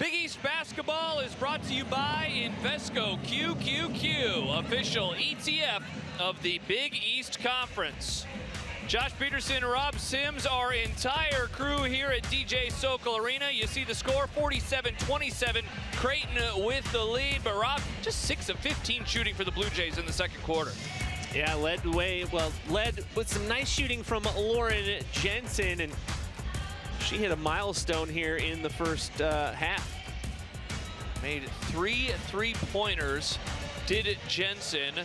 Big East basketball is brought to you by Invesco QQQ, official ETF of the Big East Conference. Josh Peterson, Rob Sims, our entire crew here at DJ Sokol Arena. You see the score, 47-27, Creighton with the lead. But Rob, just 6 of 15 shooting for the Blue Jays in the second quarter. Yeah, led with some nice shooting from Lauren Jensen, and she hit a milestone here in the first half. Made 3 3-pointers, did Jensen.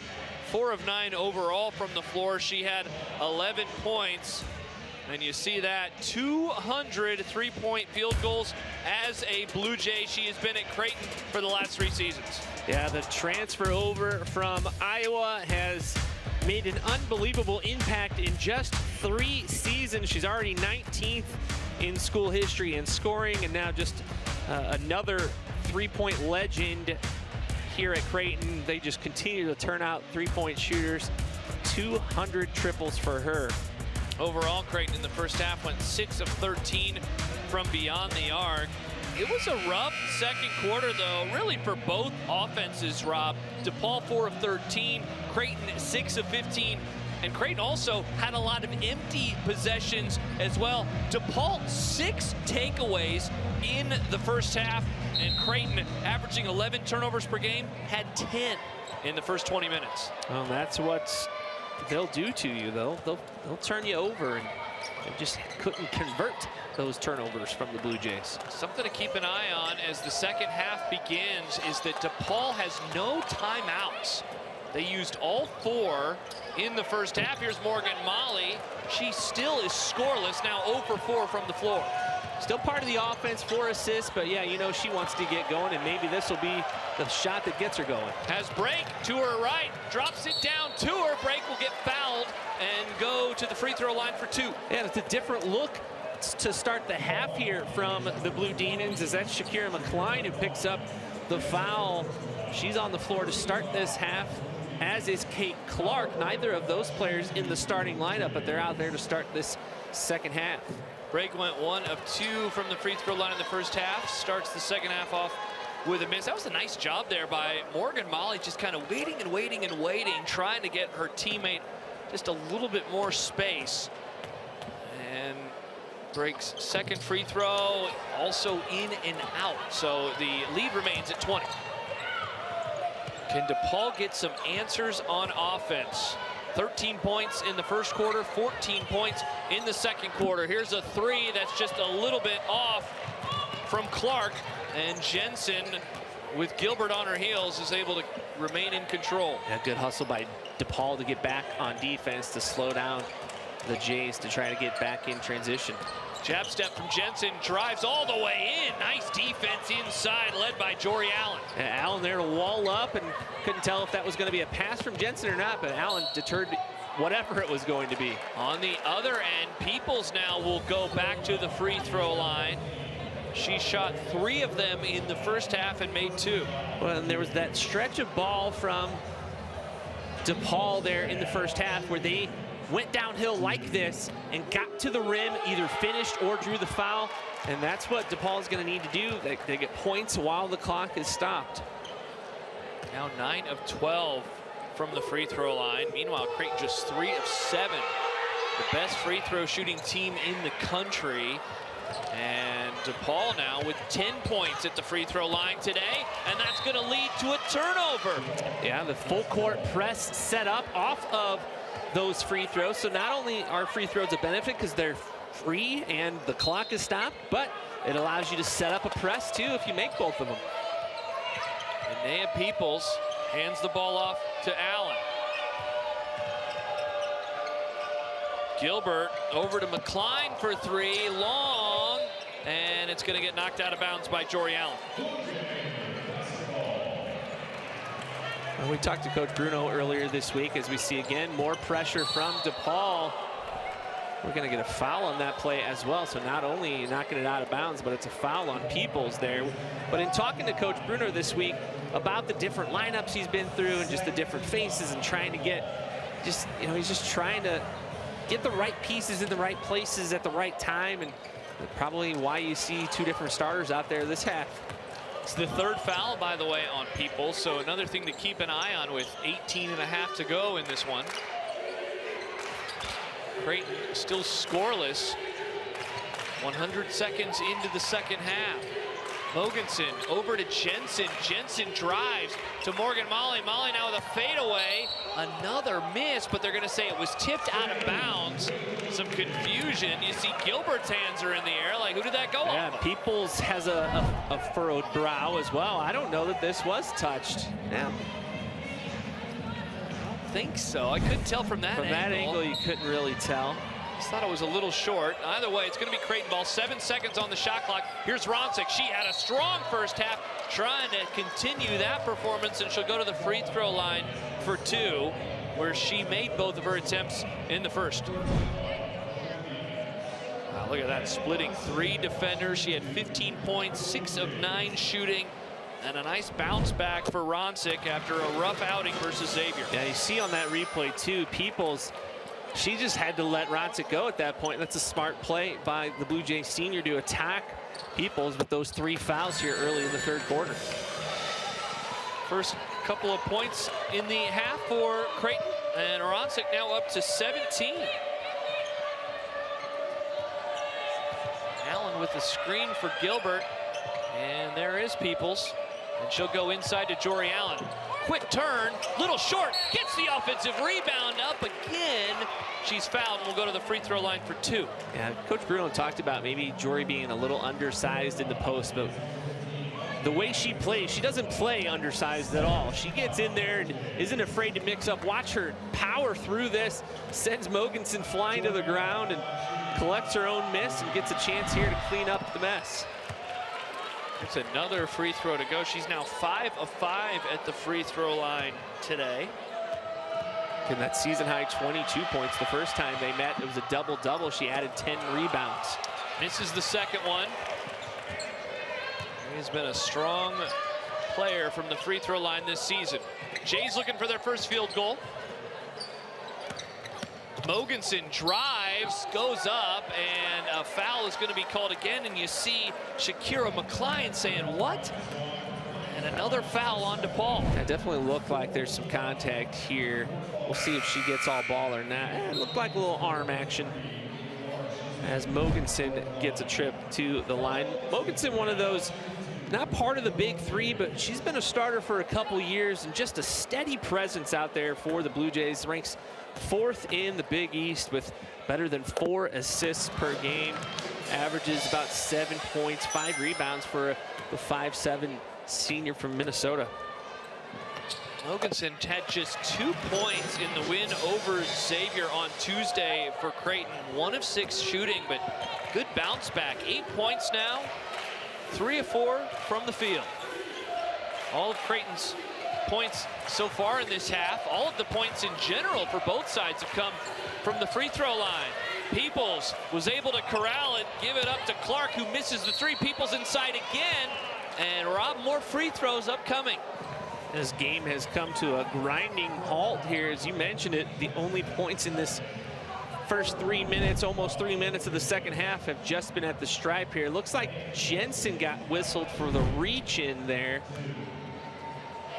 4 of 9 overall from the floor. She had 11 points. And you see that 200 3-point field goals as a Blue Jay. She has been at Creighton for the last 3 seasons. Yeah, the transfer over from Iowa has made an unbelievable impact in just 3 seasons. She's already 19th in school history in scoring, and now just another 3-point legend here at Creighton. They just continue to turn out 3-point shooters. 200 triples for her. Overall, Creighton in the first half went 6 of 13 from beyond the arc. It was a rough second quarter, though, really for both offenses, Rob. DePaul 4 of 13, Creighton 6 of 15. And Creighton also had a lot of empty possessions as well. DePaul 6 takeaways in the first half, and Creighton, averaging 11 turnovers per game, had 10 in the first 20 minutes. Well, that's what they'll do to you. They'll turn you over, and they just couldn't convert those turnovers from the Blue Jays. Something to keep an eye on as the second half begins is that DePaul has no timeouts. They used all 4 in the first half. Here's Morgan Molly. She still is scoreless, now 0 for 4 from the floor. Still part of the offense, 4 assists, but yeah, you know she wants to get going, and maybe this will be the shot that gets her going. Has Break to her right, drops it down to her. Break will get fouled and go to the free throw line for 2. Yeah, it's a different look to start the half here from the Blue Demons, as that's Shakira McCline who picks up the foul. She's on the floor to start this half, as is Kate Clark. Neither of those players in the starting lineup, but they're out there to start this second half. Break went 1 of 2 from the free throw line in the first half. Starts the second half off with a miss. That was a nice job there by Morgan Molly, just kind of waiting and waiting and waiting, trying to get her teammate just a little bit more space. And Break's second free throw also in and out. So the lead remains at 20. Can DePaul get some answers on offense? 13 points in the first quarter, 14 points in the second quarter. Here's a 3 that's just a little bit off from Clark, and Jensen, with Gilbert on her heels, is able to remain in control. Yeah, good hustle by DePaul to get back on defense, to slow down the Jays to try to get back in transition. Jab step from Jensen, drives all the way in. Nice defense inside, led by Jory Allen. Yeah, Allen there to wall up, and couldn't tell if that was going to be a pass from Jensen or not, but Allen deterred whatever it was going to be. On the other end, Peoples now will go back to the free throw line. She shot 3 of them in the first half and made 2. Well, and there was that stretch of ball from DePaul there in the first half where they went downhill like this and got to the rim, either finished or drew the foul, and that's what DePaul is going to need to do. They get points while the clock is stopped. Now 9 of 12 from the free throw line. Meanwhile, Creighton just 3 of 7. The best free throw shooting team in the country. And DePaul now with 10 points at the free throw line today, and that's going to lead to a turnover. Yeah, the full court press set up off of those free throws. So not only are free throws a benefit because they're free and the clock is stopped, but it allows you to set up a press too if you make both of them. And Naya Peoples hands the ball off to Allen. Gilbert over to McCline for 3, long, and it's going to get knocked out of bounds by Jory Allen. Well, we talked to Coach Bruno earlier this week as we see again more pressure from DePaul. We're going to get a foul on that play as well. So not only knocking it out of bounds, but it's a foul on Peoples there. But in talking to Coach Bruno this week about the different lineups he's been through and just the different faces and trying to get, just, you know, he's just trying to get the right pieces in the right places at the right time, and probably why you see 2 different starters out there this half. It's the third foul, by the way, on people, so another thing to keep an eye on with 18.5 to go in this one. Creighton still scoreless. 100 seconds into the second half. Mogensen over to Jensen. Jensen drives to Morgan Molly. Molly now with a fadeaway. Another miss, but they're going to say it was tipped out of bounds. Some confusion. You see Gilbert's hands are in the air. Like, who did that go off? Yeah, Peoples has a furrowed brow as well. I don't know that this was touched. Yeah. I don't think so. I couldn't tell from that angle. From that angle, you couldn't really tell. Just thought it was a little short. Either way, it's going to be Creighton ball. 7 seconds on the shot clock. Here's Ronsick. She had a strong first half, trying to continue that performance, and she'll go to the free throw line for 2, where she made both of her attempts in the first. Wow, look at that, splitting 3 defenders. She had 15 points, 6 of 9 shooting, and a nice bounce back for Ronsick after a rough outing versus Xavier. Yeah, you see on that replay too, Peoples, she just had to let Ronsick go at that point. That's a smart play by the Blue Jays senior to attack Peoples with those 3 fouls here early in the third quarter. First couple of points in the half for Creighton, and Ronsick now up to 17. Allen with the screen for Gilbert, and there is Peoples, and she'll go inside to Jory Allen. Quick turn, little short, gets the offensive rebound up again. She's fouled and will go to the free throw line for 2. Yeah, Coach Bruno talked about maybe Jory being a little undersized in the post, but the way she plays, she doesn't play undersized at all. She gets in there and isn't afraid to mix up. Watch her power through this, sends Mogensen flying to the ground and collects her own miss and gets a chance here to clean up the mess. It's another free throw to go. She's now 5 of 5 at the free throw line today. And that season high 22 points the first time they met. It was a double-double. She added 10 rebounds. Misses the second one. He's been a strong player from the free throw line this season. Jays looking for their first field goal. Mogensen drives, goes up, and a foul is going to be called again. And you see Shakira McCline saying, what? And another foul on DePaul. It definitely looked like there's some contact here. We'll see if she gets all ball or not. It looked like a little arm action as Mogensen gets a trip to the line. Mogensen, one of those, not part of the big 3, but she's been a starter for a couple years and just a steady presence out there for the Blue Jays. Ranks 4th in the Big East with better than 4 assists per game. Averages about 7 points, 5 rebounds for the 5'7" senior from Minnesota. Mogensen had just 2 points in the win over Xavier on Tuesday for Creighton. 1 of 6 shooting, but good bounce back. 8 points now, 3 of 4 from the field. All of Creighton's points so far in this half, all of the points in general for both sides have come from the free throw line. Peoples was able to corral it, give it up to Clark, who misses the 3. Peoples inside again, and Rob, more free throws upcoming. This game has come to a grinding halt here. As you mentioned it, the only points in this first 3 minutes, almost 3 minutes of the second half, have just been at the stripe here. Looks like Jensen got whistled for the reach in there,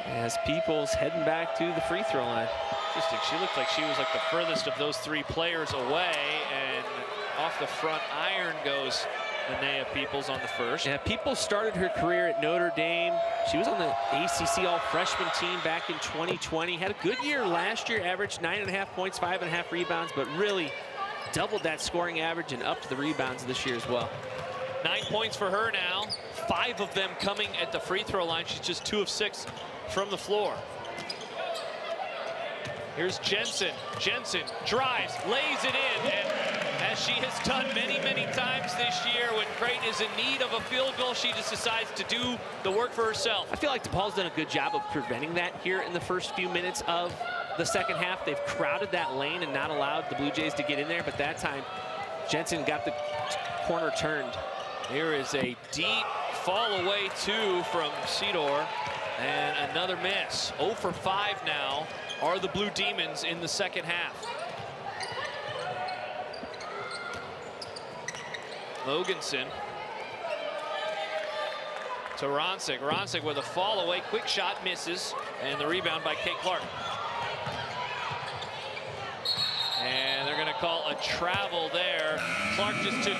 as Peoples heading back to the free throw line. Interesting. She looked like she was like the furthest of those 3 players away, and off the front iron goes Linnea Peoples on the first. Yeah, Peoples started her career at Notre Dame. She was on the ACC All-Freshman team back in 2020. Had a good year last year, averaged 9.5 points, 5.5 rebounds, but really doubled that scoring average and upped the rebounds this year as well. 9 points for her now, 5 of them coming at the free throw line. She's just 2 of 6 from the floor. Here's Jensen. Jensen drives, lays it in, and as she has done many, many times this year, when Creighton is in need of a field goal, she just decides to do the work for herself. I feel like DePaul's done a good job of preventing that here in the first few minutes of the second half. They've crowded that lane and not allowed the Blue Jays to get in there, but that time Jensen got the corner turned. Here is a deep fall away 2 from Cedar, and another miss. 0 for 5 now are the Blue Demons in the second half. Mogensen to Ronsick. Ronsick with a fall away, quick shot, misses, and the rebound by Kate Clark. And they're going to call a travel there. Clark just took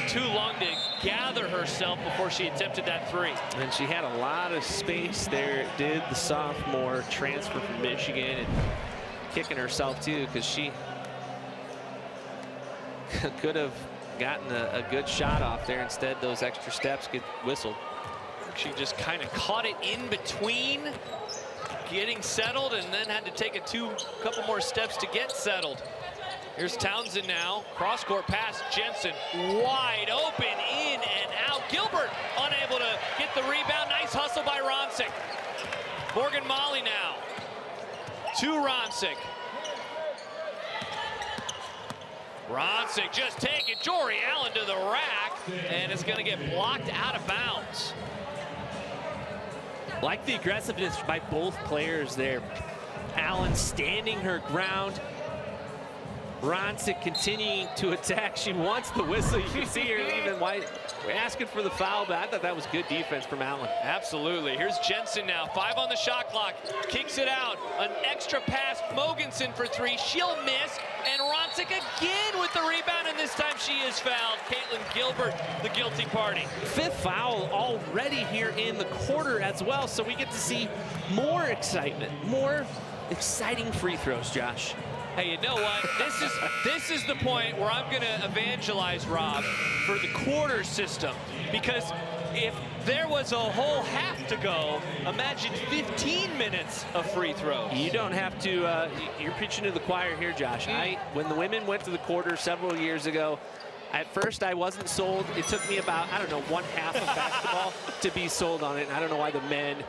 too long to gather herself before she attempted that three. And she had a lot of space there, did the sophomore transfer from Michigan, and kicking herself too, because she could have gotten a good shot off there. Instead, those extra steps get whistled. She just kind of caught it in between getting settled and then had to take a couple more steps to get settled. Here's Townsend now, cross-court pass, Jensen wide open, in and out. Gilbert unable to get the rebound. Nice hustle by Ronsick. Morgan Molly now to Ronsick. Ronsick just taking Jory Allen to the rack, and it's going to get blocked out of bounds. Like the aggressiveness by both players there. Allen standing her ground. Ronsick continuing to attack. She wants the whistle. You can see her even asking for the foul, but I thought that was good defense from Allen. Absolutely. Here's Jensen now, 5 on the shot clock, kicks it out. An extra pass, Mogensen for 3. She'll miss, and Ronsick again with the rebound, and this time she is fouled. Caitlin Gilbert, the guilty party. 5th foul already here in the quarter as well, so we get to see more excitement, more exciting free throws, Josh. Hey, you know what? This is the point where I'm going to evangelize Rob for the quarter system, because if there was a whole half to go, imagine 15 minutes of free throws. You don't have to. You're preaching to the choir here, Josh. When the women went to the quarter several years ago, at first I wasn't sold. It took me about, I don't know, 1/2 of basketball to be sold on it. And I don't know why the men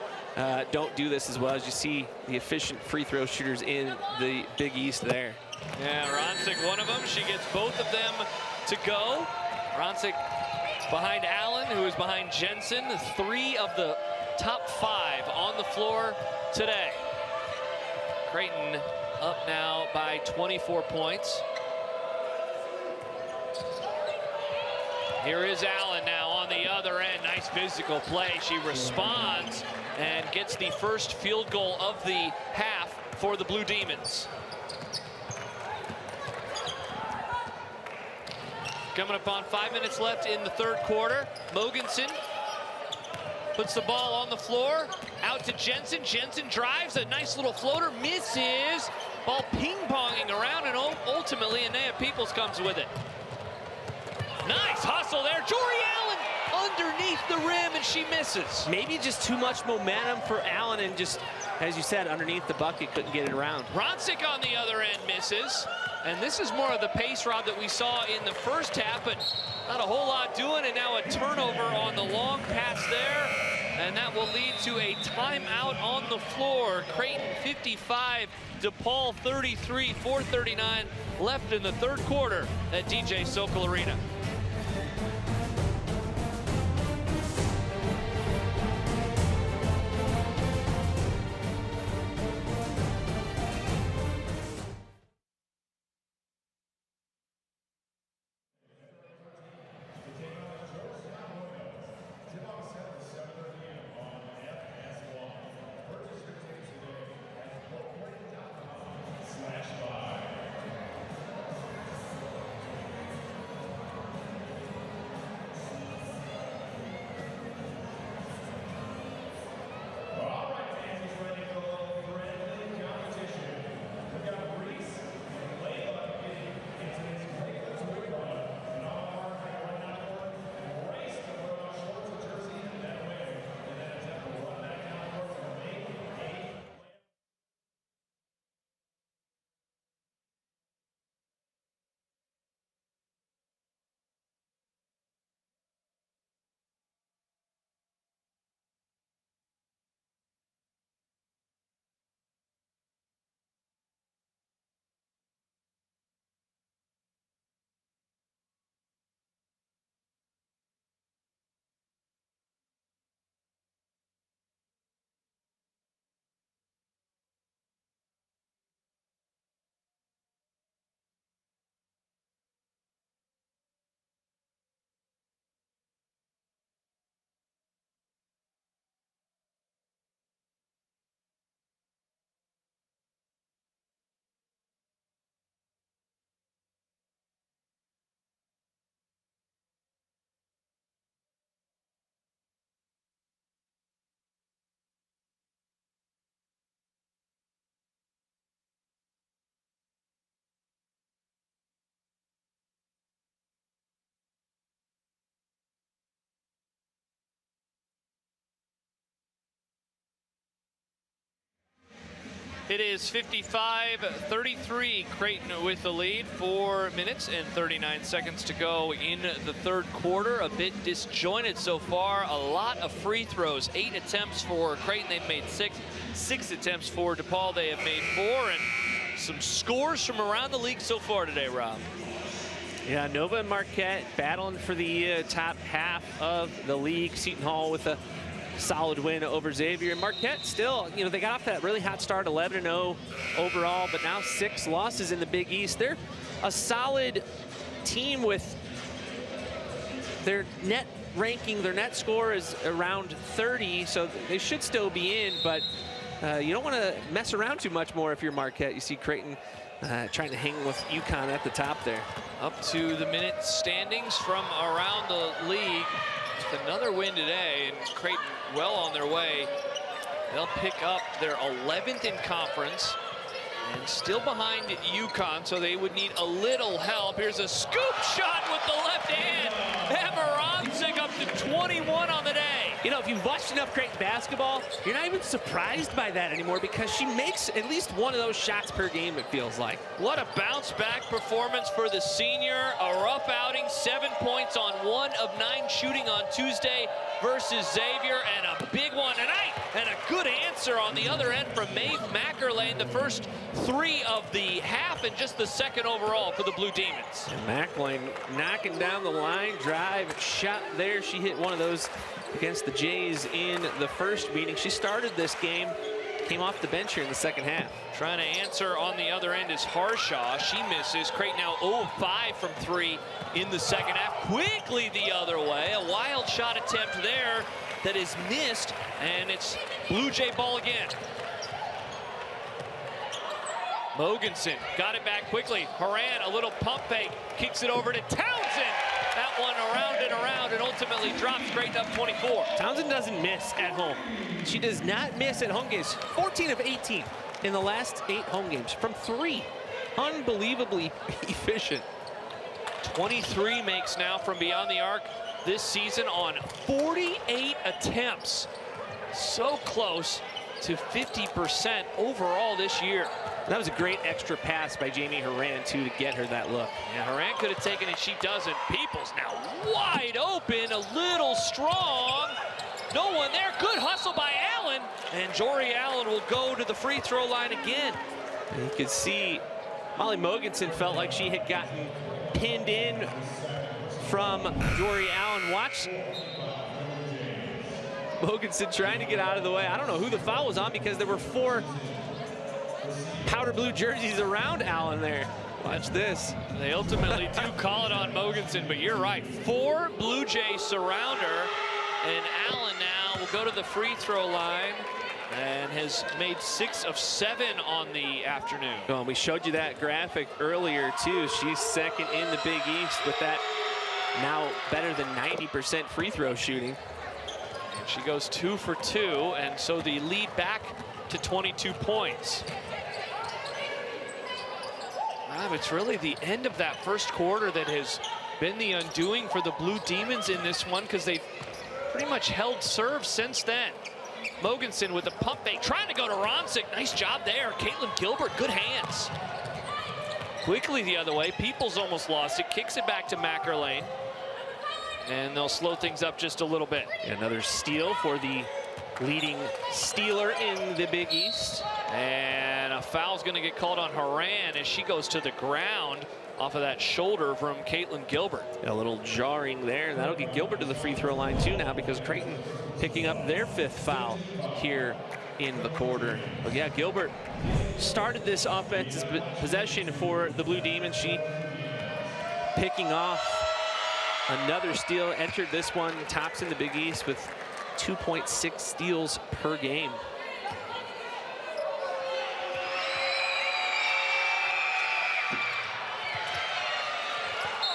don't do this as well, as you see the efficient free throw shooters in the Big East there. Yeah, Ronsick, one of them. She gets both of them to go. Ronsick behind Allen, who is behind Jensen. 3 of the top 5 on the floor today. Creighton up now by 24 points. Here is Allen now on the other end. Nice physical play. She responds and gets the first field goal of the half for the Blue Demons. Coming up on 5 minutes left in the 3rd quarter. Mogensen puts the ball on the floor. Out to Jensen. Jensen drives a nice little floater. Misses. Ball ping-ponging around, and ultimately Anea Peoples comes with it. Nice hustle there. Jory Allen underneath the rim, and she misses. Maybe just too much momentum for Allen, and just, as you said, underneath the bucket, couldn't get it around. Ronsick on the other end misses. And this is more of the pace, Rob, that we saw in the first half, but not a whole lot doing. And now a turnover on the long pass there. And that will lead to a timeout on the floor. Creighton 55, DePaul 33, 4:39 left in the 3rd quarter at DJ Sokol Arena. It is 55-33, Creighton with the lead. 4 minutes and 39 seconds to go in the third quarter. A bit disjointed so far. A lot of free throws. 8 attempts for Creighton. They've made 6. 6 attempts for DePaul. They have made 4. And some scores from around the league so far today, Rob. Yeah, Nova and Marquette battling for the top half of the league. Seton Hall with a solid win over Xavier. And Marquette still, you know, they got off that really hot start, 11-0 overall, but now 6 losses in the Big East. They're a solid team with their net ranking. Their net score is around 30, so they should still be in, but you don't want to mess around too much more if you're Marquette. You see Creighton trying to hang with UConn at the top there. Up to the minute standings from around the league. Just another win today, and Creighton well on their way. They'll pick up their 11th in conference and still behind UConn, so they would need a little help. Here's a scoop shot with the left hand. Emma up to 21 on the day. You know, if you've watched enough Creighton basketball, you're not even surprised by that anymore because she makes at least one of those shots per game, it feels like. What a bounce back performance for the senior. A rough outing, 7 points on 1 of 9 shooting on Tuesday versus Xavier, and a big one tonight. And a good answer on the other end from Maeve Mackerlane. The first 3 of the half and just the second overall for the Blue Demons. And Mackerlane knocking down the line, drive, shot there. She hit one of those against the Jays in the first meeting. She started this game, came off the bench here in the second half. Trying to answer on the other end is Harshaw. She misses. Creighton now 0-5 from 3 in the second half. Quickly the other way. A wild shot attempt there that is missed, and it's Blue Jay ball again. Mogensen got it back quickly. Horan, a little pump fake, kicks it over to Townsend. That one around and around and ultimately drops Creighton up 24. Townsend doesn't miss at home. She does not miss at home games. 14 of 18 in the last 8 home games from 3. Unbelievably efficient. 23 makes now from beyond the arc this season on 48 attempts. So close to 50% overall this year. That was a great extra pass by Jamie Horan, too, to get her that look. Yeah, Horan could have taken it. She doesn't. Peoples now wide open, a little strong. No one there. Good hustle by Allen. And Jory Allen will go to the free throw line again. And you could see Molly Mogensen felt like she had gotten pinned in from Jory Allen. Watch Mogensen trying to get out of the way. I don't know who the foul was on because there were 4 powder blue jerseys around Allen there. Watch this. They ultimately do call it on Mogensen, but you're right. 4 Blue Jays surround her, and Allen now will go to the free throw line and has made 6 of 7 on the afternoon. Well, we showed you that graphic earlier too. She's second in the Big East with that now better than 90% free throw shooting. And she goes 2 for 2, and so the lead back to 22 points. It's really the end of that first quarter that has been the undoing for the Blue Demons in this one, because they've pretty much held serve since then. Mogensen with a pump fake, trying to go to Ronsick. Nice job there. Caitlin Gilbert, good hands. Quickly the other way. Peoples almost lost it. Kicks it back to Mackerlane. And they'll slow things up just a little bit. Another steal for the leading stealer in the Big East. And a foul's going to get called on Horan as she goes to the ground off of that shoulder from Caitlin Gilbert. A little jarring there. That'll get Gilbert to the free throw line too now, because Creighton picking up their 5th foul here in the quarter. But yeah, Gilbert started this offensive possession for the Blue Demons. She picking off another steal, entered this one tops in the Big East with 2.6 steals per game.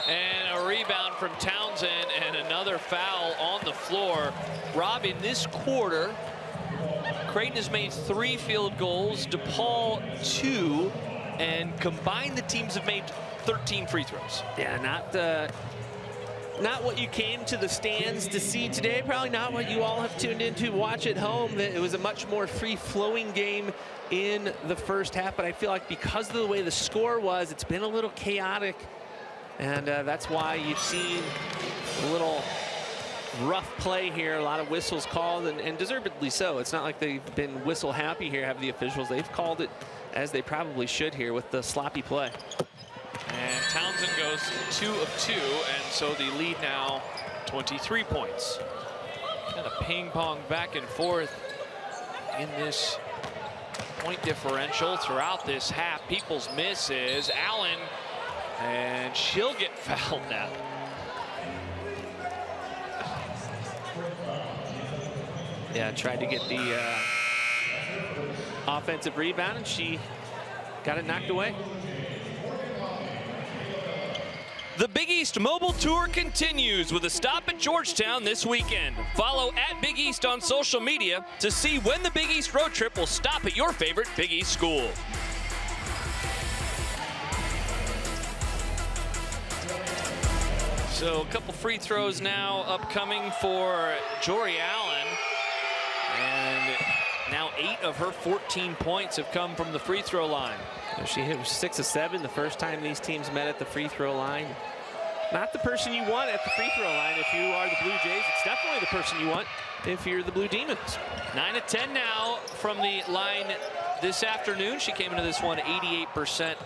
And a rebound from Townsend and another foul on the floor. Rob, in this quarter, Creighton has made 3 field goals, DePaul 2, and combined the teams have made 13 free throws. Yeah, not what you came to the stands to see today, probably not what you all have tuned in to watch at home. It was a much more free-flowing game in the first half, but I feel like because of the way the score was, it's been a little chaotic, and that's why you've seen a little rough play here, a lot of whistles called, and deservedly so. It's not like they've been whistle happy here, have the officials. They've called it as they probably should here with the sloppy play. And Townsend goes 2 of 2, and so the lead now 23 points. Kind of ping pong back and forth in this point differential throughout this half. Peoples misses. Allen, and she'll get fouled now. Yeah, tried to get the offensive rebound, and she got it knocked away. The Big East Mobile Tour continues with a stop at Georgetown this weekend. Follow @Big East on social media to see when the Big East road trip will stop at your favorite Big East school. So a couple free throws now upcoming for Jory Allen. And now 8 of her 14 points have come from the free throw line. She hit 6 of 7 the first time these teams met at the free throw line. Not the person you want at the free throw line if you are the Blue Jays. It's definitely the person you want if you're the Blue Demons. 9 of 10 now from the line this afternoon. She came into this one 88%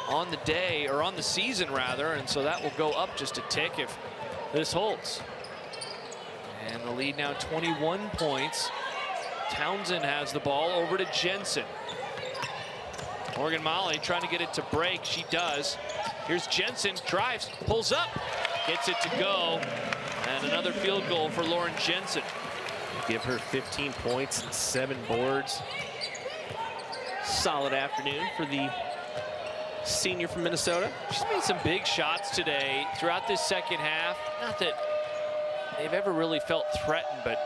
on the day, or on the season rather, and so that will go up just a tick if this holds. And the lead now 21 points. Townsend has the ball over to Jensen. Morgan Molly trying to get it to break. She does. Here's Jensen, drives, pulls up, gets it to go. And another field goal for Lauren Jensen. Give her 15 points and 7 boards. Solid afternoon for the senior from Minnesota. She's made some big shots today throughout this second half. Not that they've ever really felt threatened, but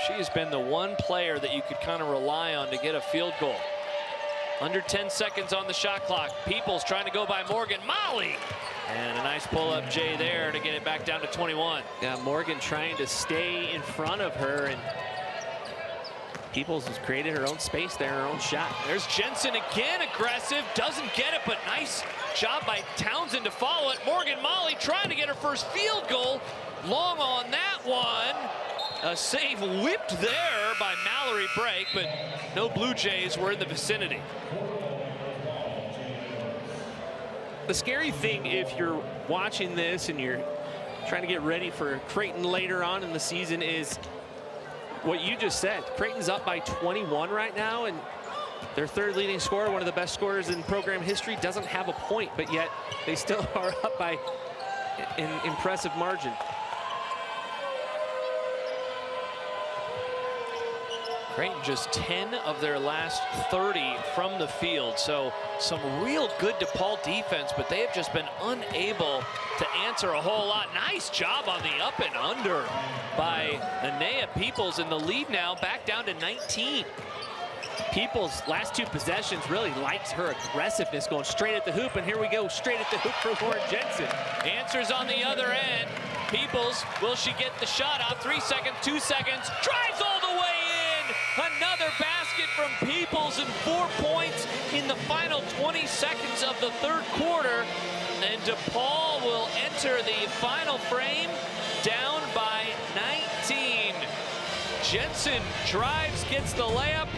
she has been the one player that you could kind of rely on to get a field goal. Under 10 seconds on the shot clock. Peoples trying to go by Morgan Molly. And a nice pull-up Jay there to get it back down to 21. Yeah, Morgan trying to stay in front of her, and Peoples has created her own space there, her own shot. There's Jensen again, aggressive, doesn't get it, but nice job by Townsend to follow it. Morgan Molly trying to get her first field goal. Long on that one. A save whipped there by Mallory Brake, but no Blue Jays were in the vicinity. The scary thing if you're watching this and you're trying to get ready for Creighton later on in the season is what you just said. Creighton's up by 21 right now, and their third leading scorer, one of the best scorers in program history, doesn't have a point, but yet they still are up by an impressive margin. Creighton just 10 of their last 30 from the field. So some real good DePaul defense, but they have just been unable to answer a whole lot. Nice job on the up and under by Anea Peoples, and the lead now back down to 19. Peoples' last 2 possessions really likes her aggressiveness, going straight at the hoop, and here we go, straight at the hoop for Lauren Jensen. Answers on the other end. Peoples, will she get the shot off? 3 seconds, 2 seconds, drives all the way in. Another basket from Peoples and 4 points in the final 20 seconds of the third quarter. And DePaul will enter the final frame down by 19. Jensen drives, gets the layup.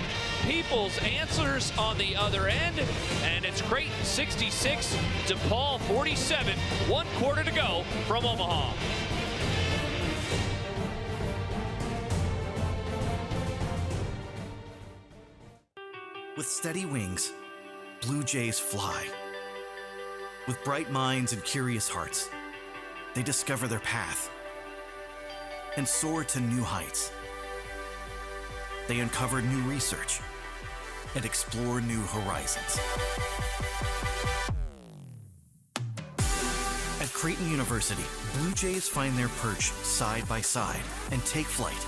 Peoples answers on the other end, and it's Creighton 66, DePaul 47, 1 quarter to go from Omaha. With steady wings, Blue Jays fly. With bright minds and curious hearts, they discover their path and soar to new heights. They uncover new research and explore new horizons. At Creighton University, Blue Jays find their perch side by side and take flight,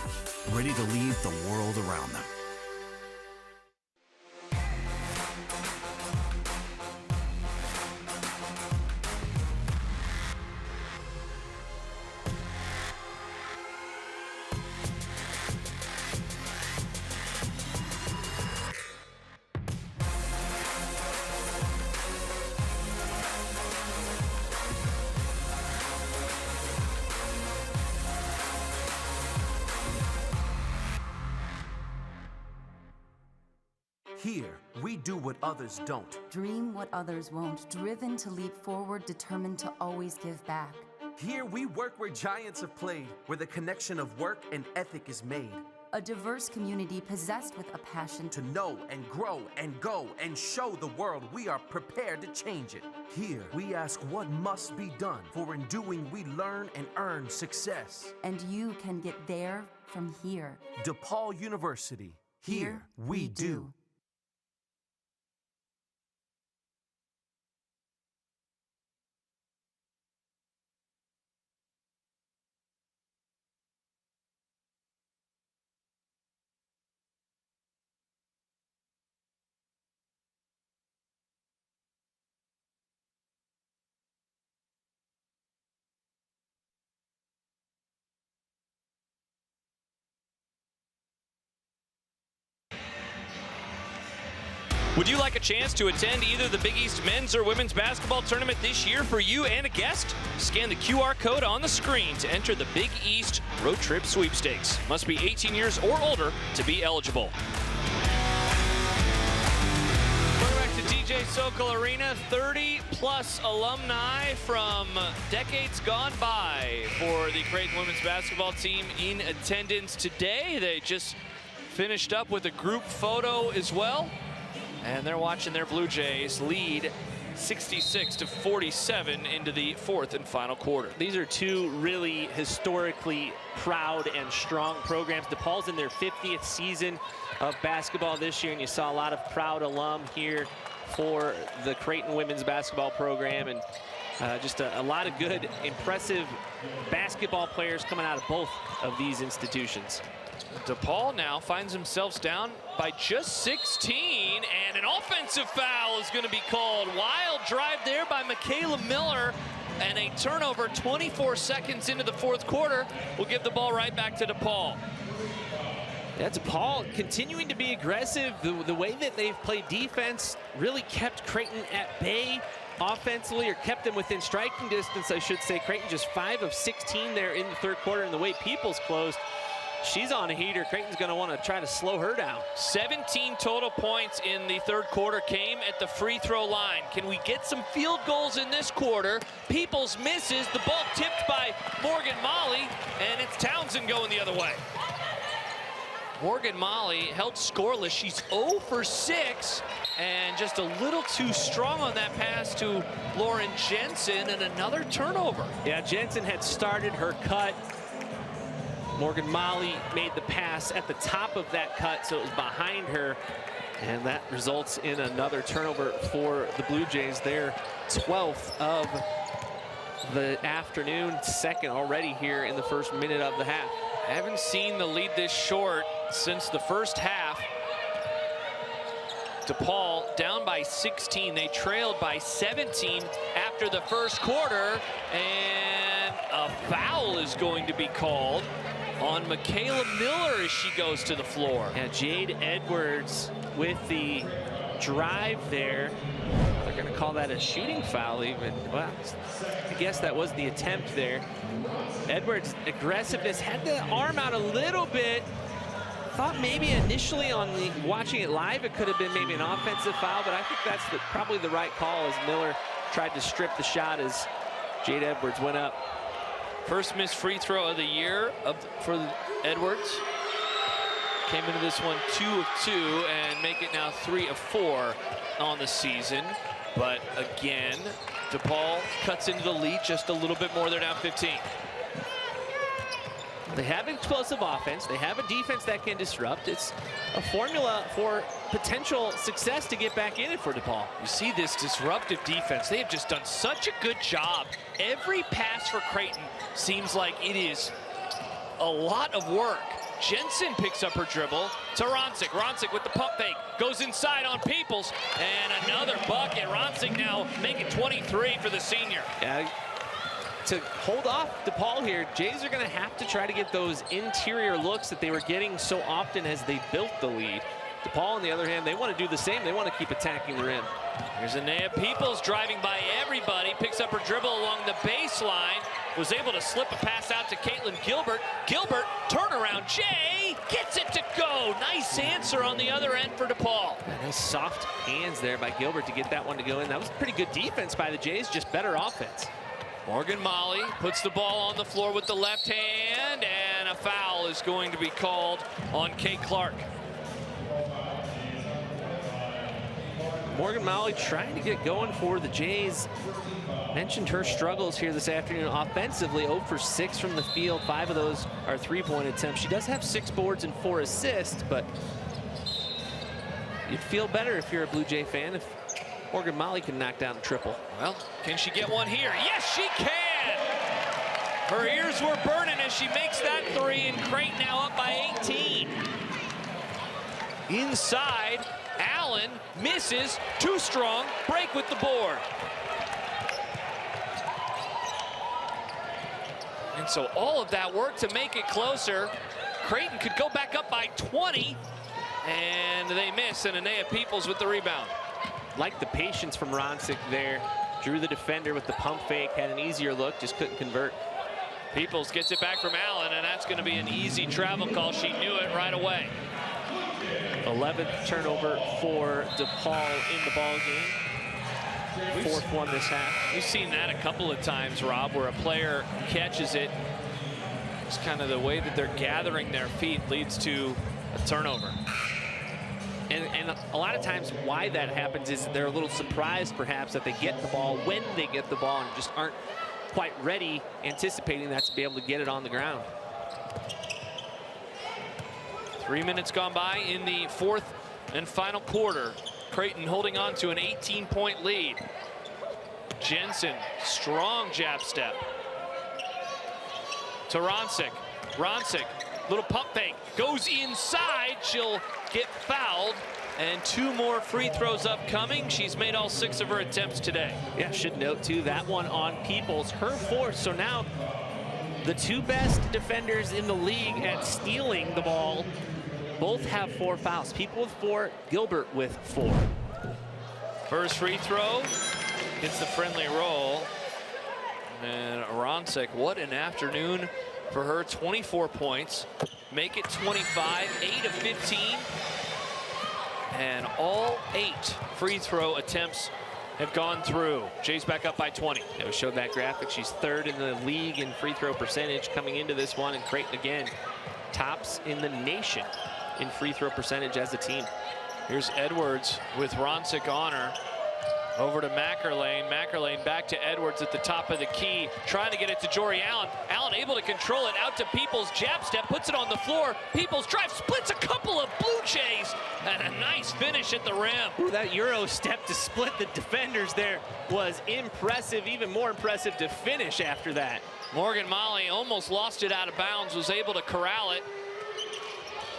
ready to lead the world around them. Here, we do what others don't. Dream what others won't, driven to leap forward, determined to always give back. Here, we work where giants have played, where the connection of work and ethic is made. A diverse community possessed with a passion To know and grow and go and show the world we are prepared to change it. Here, we ask what must be done, for in doing we learn and earn success. and you can get there from here. DePaul University. Here, we do. Would you like a chance to attend either the Big East men's or women's basketball tournament this year for you and a guest? Scan the QR code on the screen to enter the Big East Road Trip Sweepstakes. Must be 18 years or older to be eligible. Welcome back to DJ Sokol Arena. 30-plus alumni from decades gone by for the Creighton women's basketball team in attendance today. They just finished up with a group photo as well. And they're watching their Blue Jays lead 66-47 into the fourth and final quarter. These are two really historically proud and strong programs. DePaul's in their 50th season of basketball this year, and you saw a lot of proud alum here for the Creighton women's basketball program, and just a lot of good, impressive basketball players coming out of both of these institutions. DePaul now finds themselves down by just 16, and an offensive foul is going to be called. Wild drive there by Michaela Miller, and a turnover 24 seconds into the fourth quarter will give the ball right back to DePaul. Yeah, DePaul continuing to be aggressive. The way that they've played defense really kept Creighton at bay offensively, or kept them within striking distance, I should say. Creighton just 5 of 16 there in the third quarter, and the way Peoples closed, she's on a heater. Creighton's going to want to try to slow her down. 17 total points in the third quarter came at the free throw line. Can we get some field goals in this quarter? Peoples misses. The ball tipped by Morgan Molly, and it's Townsend going the other way. Morgan Molly held scoreless. She's 0 for 6, and just a little too strong on that pass to Lauren Jensen, and another turnover. Yeah, Jensen had started her cut. Morgan Molly made the pass at the top of that cut, so it was behind her, and that results in another turnover for the Blue Jays. Their 12th of the afternoon, second already here in the first minute of the half. I haven't seen the lead this short since the first half. DePaul down by 16. They trailed by 17 after the first quarter, and a foul is going to be called on Michaela Miller as she goes to the floor. Yeah, Jade Edwards with the drive there. They're going to call that a shooting foul even. Well, I guess that was the attempt there. Edwards' aggressiveness, had the arm out a little bit. Thought maybe initially on watching it live it could have been maybe an offensive foul, but I think that's probably the right call as Miller tried to strip the shot as Jade Edwards went up. First missed free throw of the year for Edwards. Came into this one 2 of 2 and make it now 3 of 4 on the season. But again, DePaul cuts into the lead just a little bit more. They're down 15. They have explosive offense. They have a defense that can disrupt. It's a formula for potential success to get back in it for DePaul. You see this disruptive defense. They have just done such a good job. Every pass for Creighton seems like it is a lot of work. Jensen picks up her dribble to Ronsick. Ronsick with the pump fake. Goes inside on Peoples. And another bucket. Ronsick now making 23 for the senior. Yeah. To hold off DePaul here, Jays are going to have to try to get those interior looks that they were getting so often as they built the lead. DePaul, on the other hand, they want to do the same. They want to keep attacking the rim. Here's Anea Peoples driving by everybody, picks up her dribble along the baseline, was able to slip a pass out to Caitlin Gilbert. Gilbert, turnaround, Jay gets it to go. Nice answer on the other end for DePaul. Nice soft hands there by Gilbert to get that one to go in. That was pretty good defense by the Jays, just better offense. Morgan Molly puts the ball on the floor with the left hand, and a foul is going to be called on Kate Clark. Morgan Molly trying to get going for the Jays. Mentioned her struggles here this afternoon offensively. 0 for 6 from the field. 5 of those are three-point attempts. She does have 6 boards and 4 assists, but you'd feel better if you're a Blue Jay fan if Morgan Molly can knock down a triple. Well, can she get one here? Yes, she can! Her ears were burning as she makes that three, and Creighton now up by 18. Inside, Allen misses, too strong, break with the board. And so all of that work to make it closer. Creighton could go back up by 20, and they miss, and Anea Peoples with the rebound. Like the patience from Ronsick there. Drew the defender with the pump fake, had an easier look, just couldn't convert. Peoples gets it back from Allen, and that's going to be an easy travel call. She knew it right away. 11th turnover for DePaul in the ball game. 4th one this half. We've seen that a couple of times, Rob, where a player catches it. It's kind of the way that they're gathering their feet leads to a turnover. And a lot of times why that happens is they're a little surprised perhaps that they get the ball when they get the ball and just aren't quite ready, anticipating that to be able to get it on the ground. 3 minutes gone by in the 4th and final quarter. Creighton holding on to an 18-point lead. Jensen, strong jab step. To Ronsick. Ronsick, little pump fake, goes inside. She'll get fouled. And 2 more free throws upcoming. She's made all 6 of her attempts today. Yeah, should note too, that one on Peoples, her 4th. So now the 2 best defenders in the league at stealing the ball both have 4 fouls. People with 4, Gilbert with 4. First free throw gets the friendly roll. And Ronsick, what an afternoon for her. 24 points, make it 25, 8 of 15. And all 8 free throw attempts have gone through. Jays back up by 20. Yeah, we showed that graphic. She's 3rd in the league in free throw percentage coming into this one. And Creighton again tops in the nation in free throw percentage as a team. Here's Edwards with Ronsick on her. Over to Mackerlane. Mackerlane back to Edwards at the top of the key, trying to get it to Jory Allen. Allen able to control it, out to Peoples, jab step, puts it on the floor. Peoples drive, splits a couple of Blue Jays, and a nice finish at the rim. Ooh, that Euro step to split the defenders there was impressive, even more impressive to finish after that. Morgan Molly almost lost it out of bounds, was able to corral it.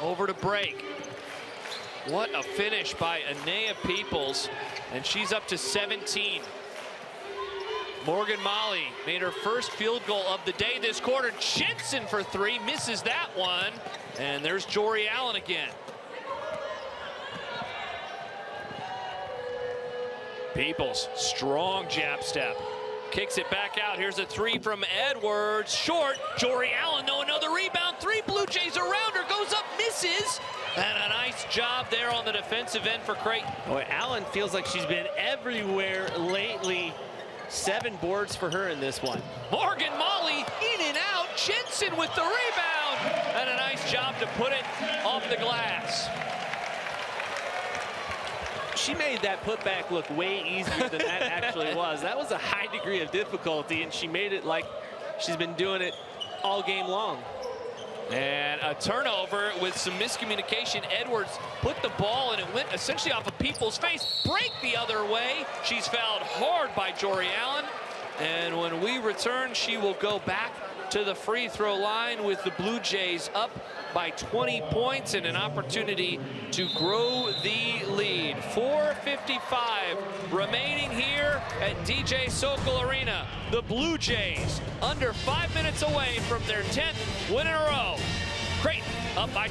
Over to break. What a finish by Anea Peoples, and she's up to 17. Morgan Molly made her first field goal of the day this quarter. Jensen for 3, misses that one. And there's Jory Allen again. Peoples, strong jab step. Kicks it back out. Here's a 3 from Edwards. Short. Jory Allen, though, another rebound. 3 Blue Jays around her. Goes up, misses. And a nice job there on the defensive end for Creighton. Boy, Allen feels like she's been everywhere lately. 7 boards for her in this one. Morgan Molly in and out. Jensen with the rebound. And a nice job to put it off the glass. She made that putback look way easier than that actually was. That was a high degree of difficulty, and she made it like she's been doing it all game long. And a turnover with some miscommunication. Edwards put the ball, and it went essentially off of Peoples' face. Break the other way. She's fouled hard by Jory Allen. And when we return, she will go back to the free throw line with the Blue Jays up by 20 points and an opportunity to grow the lead. 4:55 remaining here at DJ Sokol Arena. The Blue Jays under 5 minutes away from their 10th win in a row. Creighton up by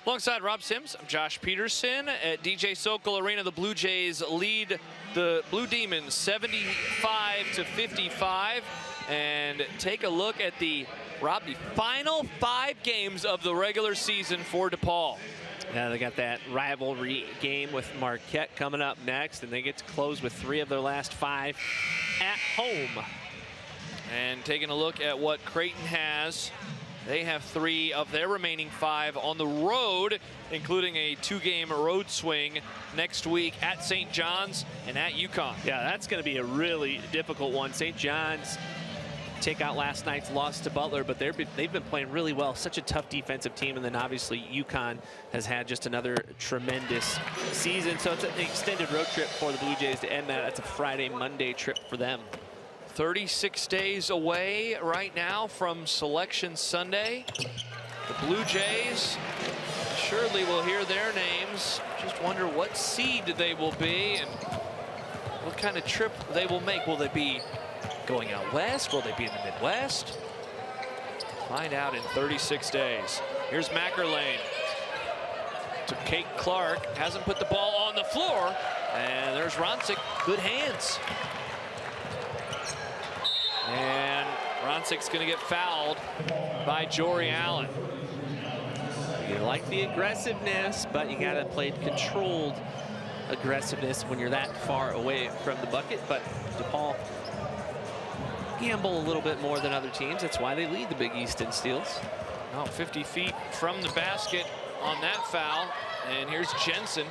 Alongside Rob Sims, I'm Josh Peterson at DJ Sokol Arena. The Blue Jays lead the Blue Demons 75-55. And take a look at the final 5 games of the regular season for DePaul. Yeah, they got that rivalry game with Marquette coming up next, and they get to close with 3 of their last 5 at home. And taking a look at what Creighton has, they have 3 of their remaining 5 on the road, including a 2-game road swing next week at St. John's and at UConn. Yeah, that's going to be a really difficult one. St. John's take out last night's loss to Butler, but they've been playing really well. Such a tough defensive team, and then obviously UConn has had just another tremendous season. So it's an extended road trip for the Blue Jays to end that. That's a Friday, Monday trip for them. 36 days away right now from Selection Sunday. The Blue Jays surely will hear their names. Just wonder what seed they will be and what kind of trip they will make. Will they be going out west? Will they be in the Midwest? Find out in 36 days. Here's Mackerlane to Kate Clark. Hasn't put the ball on the floor. And there's Ronsick. Good hands. And Ronsick's going to get fouled by Jory Allen. You like the aggressiveness, but you got to play controlled aggressiveness when you're that far away from the bucket. But DePaul gamble a little bit more than other teams. That's why they lead the Big East in steals. Oh, 50 feet from the basket on that foul. And here's Jensen.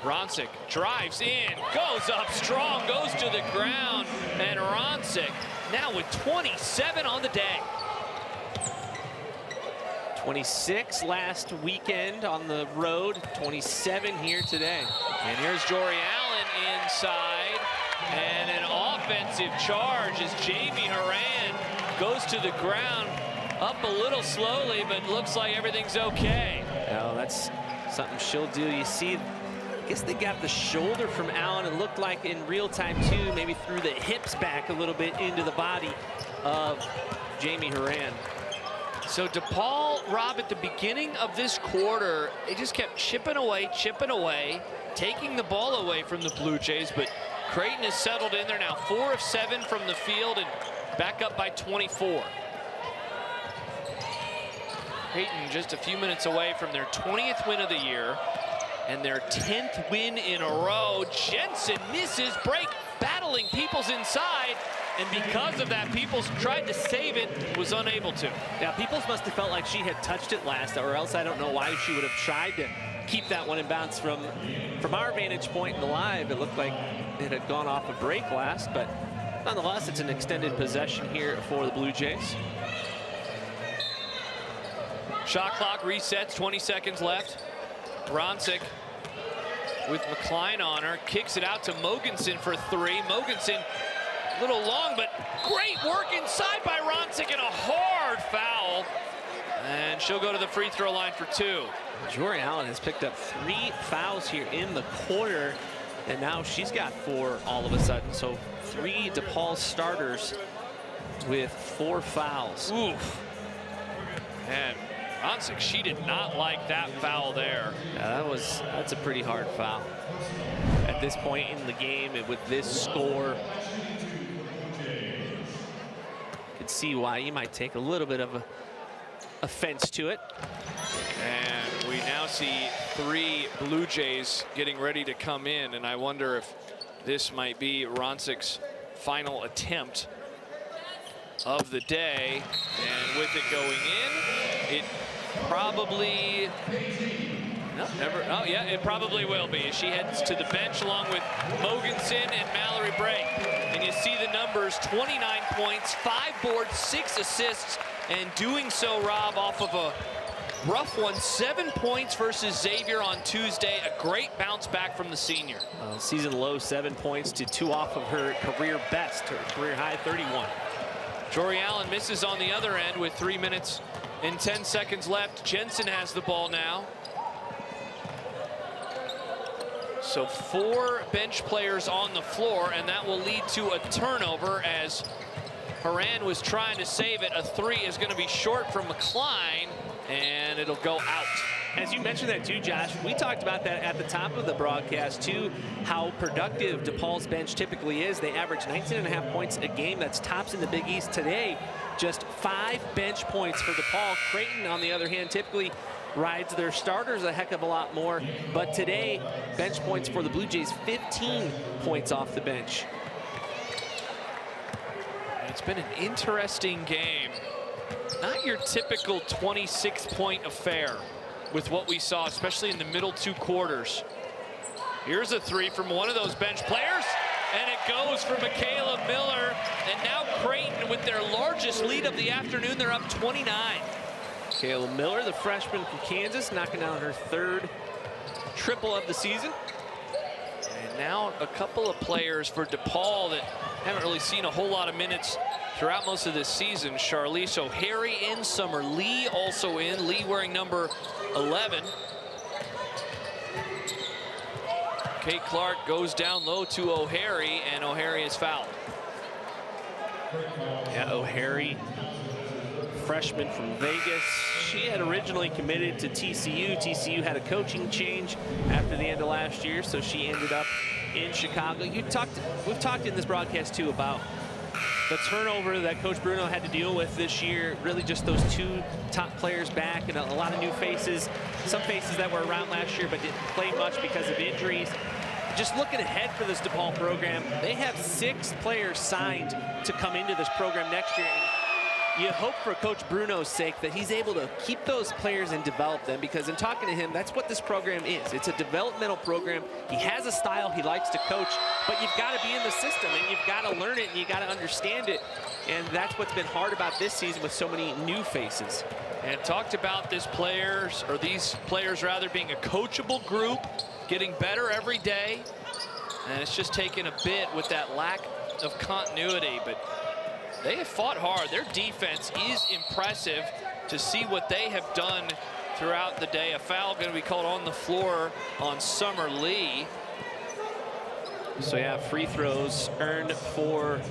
Ronsick drives in, goes up strong, goes to the ground, and Ronsick now with 27 on the day. 26 last weekend on the road, 27 here today. And here's Jory Allen inside, and an offensive charge as Jamie Horan goes to the ground, up a little slowly, but looks like everything's okay. Oh, that's something she'll do. You see, I guess they got the shoulder from Allen. It looked like in real time too, maybe threw the hips back a little bit into the body of Jamie Horan. So DePaul, Rob, at the beginning of this quarter, they just kept chipping away, taking the ball away from the Blue Jays, but Creighton has settled in there now, 4 of 7 from the field and back up by 24. Creighton just a few minutes away from their 20th win of the year and their 10th win in a row. Jensen misses break, battling Peoples inside, and because of that, Peoples tried to save it, was unable to. Yeah, Peoples must have felt like she had touched it last, or else I don't know why she would have tried to keep that one in bounds. From our vantage point in the live, it looked like it had gone off a break last, but nonetheless, it's an extended possession here for the Blue Jays. Shot clock resets, 20 seconds left. Ronsick with McCline on her, kicks it out to Mogensen for 3. Mogensen a little long, but great work inside by Ronsick and a hard foul. And she'll go to the free throw line for 2. Jory Allen has picked up 3 fouls here in the quarter, and now she's got 4 all of a sudden. So 3 DePaul starters with 4 fouls. Oof. And Ronsick, she did not like that foul there. Yeah, that's a pretty hard foul. At this point in the game, and with this score, you could see why you might take a little bit of a offense to it. And we now see 3 Blue Jays getting ready to come in, and I wonder if this might be Ronsick's final attempt of the day. And with it going in, it probably, no, never, oh yeah, it probably will be. She heads to the bench along with Mogensen and Mallory Bray. And you see the numbers, 29 points, 5 boards, 6 assists, and doing so, Rob, off of a rough one, 7 points versus Xavier on Tuesday. A great bounce back from the senior. Season low 7 points to 2 off of her career best, her career high 31. Jory Allen misses on the other end with 3 minutes and 10 seconds left. Jensen has the ball now. So 4 bench players on the floor, and that will lead to a turnover as Horan was trying to save it. A 3 is going to be short from McCline, and it'll go out. As you mentioned that too, Josh, we talked about that at the top of the broadcast too, how productive DePaul's bench typically is. They average 19.5 points a game. That's tops in the Big East. Today, just 5 bench points for DePaul. Creighton, on the other hand, typically rides their starters a heck of a lot more. But today, bench points for the Blue Jays, 15 points off the bench. It's been an interesting game. Not your typical 26-point affair with what we saw, especially in the middle 2 quarters. Here's a 3 from one of those bench players, and it goes for Michaela Miller. And now Creighton, with their largest lead of the afternoon, they're up 29. Michaela Miller, the freshman from Kansas, knocking down her 3rd triple of the season. And now a couple of players for DePaul that haven't really seen a whole lot of minutes throughout most of this season. Charlize O'Hare in, Summer Lee also in. Lee wearing number 11. Kate Clark goes down low to O'Hare, and O'Hare is fouled. Yeah, O'Hare, freshman from Vegas. She had originally committed to TCU. TCU had a coaching change after the end of last year, so she ended up in Chicago. We've talked in this broadcast too about the turnover that Coach Bruno had to deal with this year. Really just those 2 top players back and a lot of new faces. Some faces that were around last year but didn't play much because of injuries. Just looking ahead for this DePaul program, they have 6 players signed to come into this program next year. And you hope for Coach Bruno's sake that he's able to keep those players and develop them, because in talking to him, that's what this program is. It's a developmental program. He has a style he likes to coach, but you've got to be in the system and you've got to learn it and you got to understand it. And that's what's been hard about this season with so many new faces. And talked about these players rather, being a coachable group, getting better every day. And it's just taken a bit with that lack of continuity, but they have fought hard. Their defense is impressive to see what they have done throughout the day. A foul going to be called on the floor on Summer Lee. So yeah, free throws earned for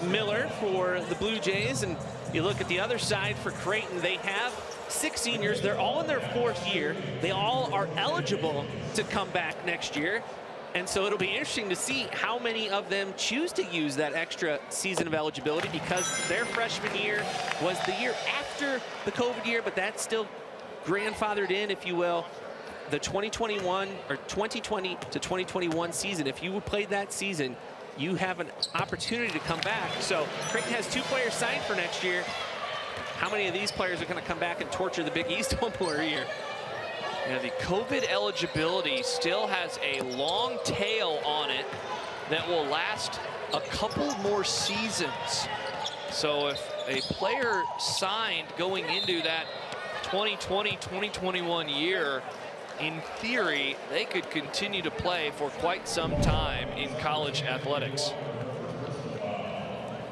Miller for the Blue Jays. And you look at the other side for Creighton, they have 6 seniors. They're all in their 4th year. They all are eligible to come back next year. And so it'll be interesting to see how many of them choose to use that extra season of eligibility, because their freshman year was the year after the COVID year, but that's still grandfathered in, if you will. The 2021 or 2020 to 2021 season, if you played that season, you have an opportunity to come back. So Creighton has 2 players signed for next year. How many of these players are going to come back and torture the Big East one more year? Yeah, the COVID eligibility still has a long tail on it that will last a couple more seasons. So if a player signed going into that 2020-2021 year, in theory, they could continue to play for quite some time in college athletics.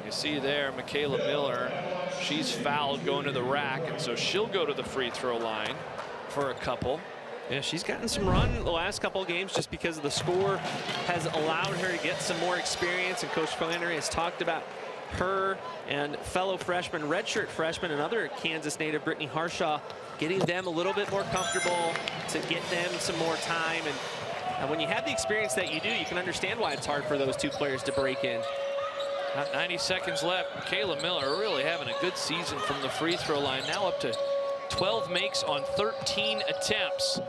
You see there, Michaela Miller, she's fouled going to the rack, and so she'll go to the free throw line for a couple. Yeah, she's gotten some run the last couple of games just because of the score has allowed her to get some more experience, and Coach Flannery has talked about her and fellow freshman, redshirt freshman, another Kansas native, Brittany Harshaw, getting them a little bit more comfortable to get them some more time. And when you have the experience that you do, you can understand why it's hard for those 2 players to break in. Not 90 seconds left. Michaela Miller really having a good season from the free throw line, now up to 12 makes on 13 attempts.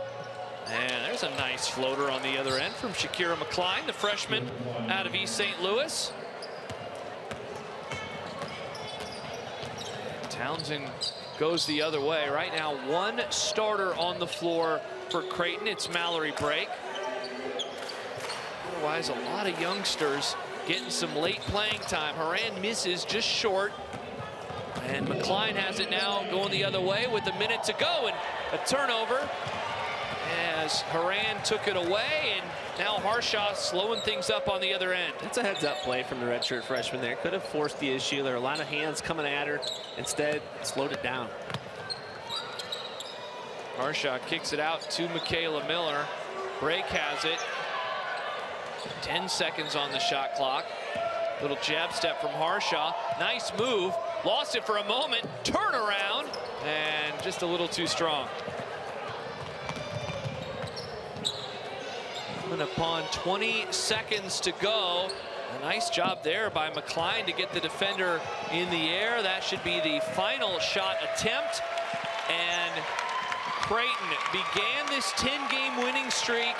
And there's a nice floater on the other end from Shakira McCline, the freshman out of East St. Louis. Townsend goes the other way. Right now, 1 starter on the floor for Creighton. It's Mallory Brake. Otherwise, a lot of youngsters getting some late playing time. Horan misses just short. And McCline has it now going the other way with a minute to go, and a turnover as Horan took it away, and now Harshaw slowing things up on the other end. That's a heads-up play from the redshirt freshman there. Could have forced the issue. There are a lot of hands coming at her. Instead, slowed it down. Harshaw kicks it out to Michaela Miller. Brake has it. 10 seconds on the shot clock. Little jab step from Harshaw. Nice move. Lost it for a moment. Turnaround. and just a little too strong. And upon 20 seconds to go, a nice job there by McCline to get the defender in the air. That should be the final shot attempt. And Creighton began this 10-game winning streak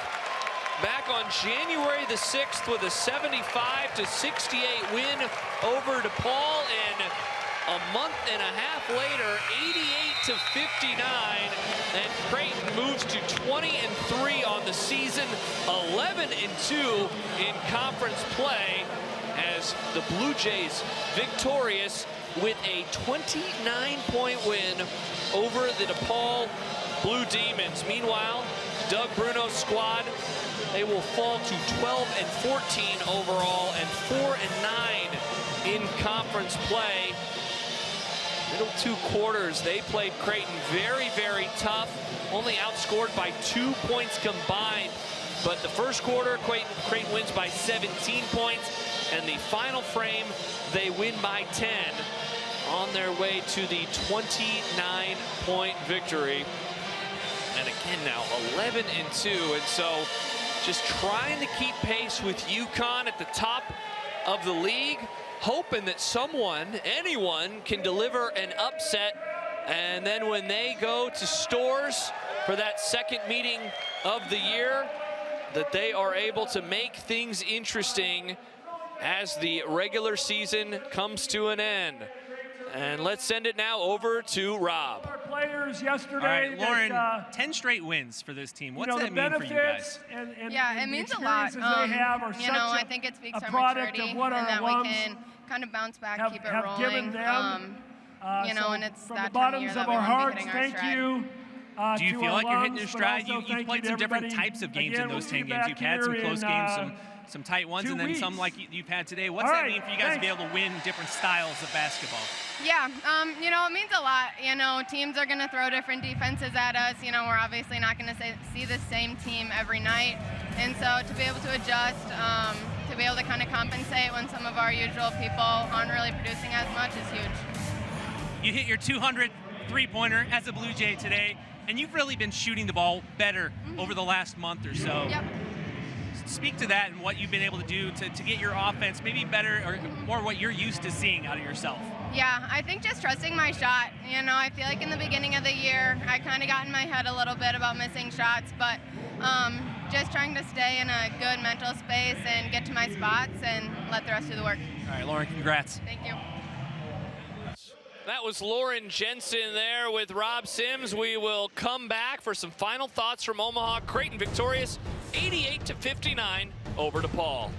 back on January the 6th with a 75-68 win over DePaul, and a month and a half later, 88-59, and Creighton moves to 20-3 on the season, 11-2 in conference play, as the Blue Jays victorious with a 29-point win over the DePaul Blue Demons. Meanwhile, Doug Bruno's squad, they will fall to 12-14 overall and 4-9 in conference play. Middle two quarters, they played Creighton very, very tough, only outscored by 2 points combined. But the first quarter, Creighton wins by 17 points, and the final frame, they win by 10 on their way to the 29-point victory. And again now, 11-2, and so just trying to keep pace with UConn at the top of the league, hoping that someone, anyone, can deliver an upset. And then when they go to Stores for that second meeting of the year, that they are able to make things interesting as the regular season comes to an end. And let's send it now over to Rob. Our players yesterday. All right, Lauren, 10 straight wins for this team. What's that mean for you guys? Yeah, it means a lot. They have are you know, I think it speaks to our maturity of what and that we alums can kind of bounce back, keep it have rolling. given them. You know, So and it's from that the time of year bottoms that of we our want to be hearts, hitting our thank stride. you. Do you to feel our like you're hitting alums, your but stride? also You've thank played you some to different everybody. types of games Again, in those we'll 10 be games. back You've had some here close in, games, some tight ones, 2 and then weeks. some like you've had today. What's All that right, mean for you guys to be thanks. able to win different styles of basketball? Yeah, you know, it means a lot. You know, teams are going to throw different defenses at us. You know, we're obviously not going to see the same team every night. And so to be able to adjust, to be able to kind of compensate when some of our usual people aren't really producing as much is huge. You hit your 200 three-pointer as a Blue Jay today, and you've really been shooting the ball better over the last month or so. Yep. Speak to that and what you've been able to do to get your offense maybe better or more what you're used to seeing out of yourself. Yeah, I think just trusting my shot. You know, I feel like in the beginning of the year, I kind of got in my head a little bit about missing shots, but just trying to stay in a good mental space and get to my spots and let the rest do the work. All right, Lauren, congrats. Thank you. That was Lauren Jensen there with Rob Sims. We will come back for some final thoughts from Omaha. Creighton victorious 88-59 over DePaul.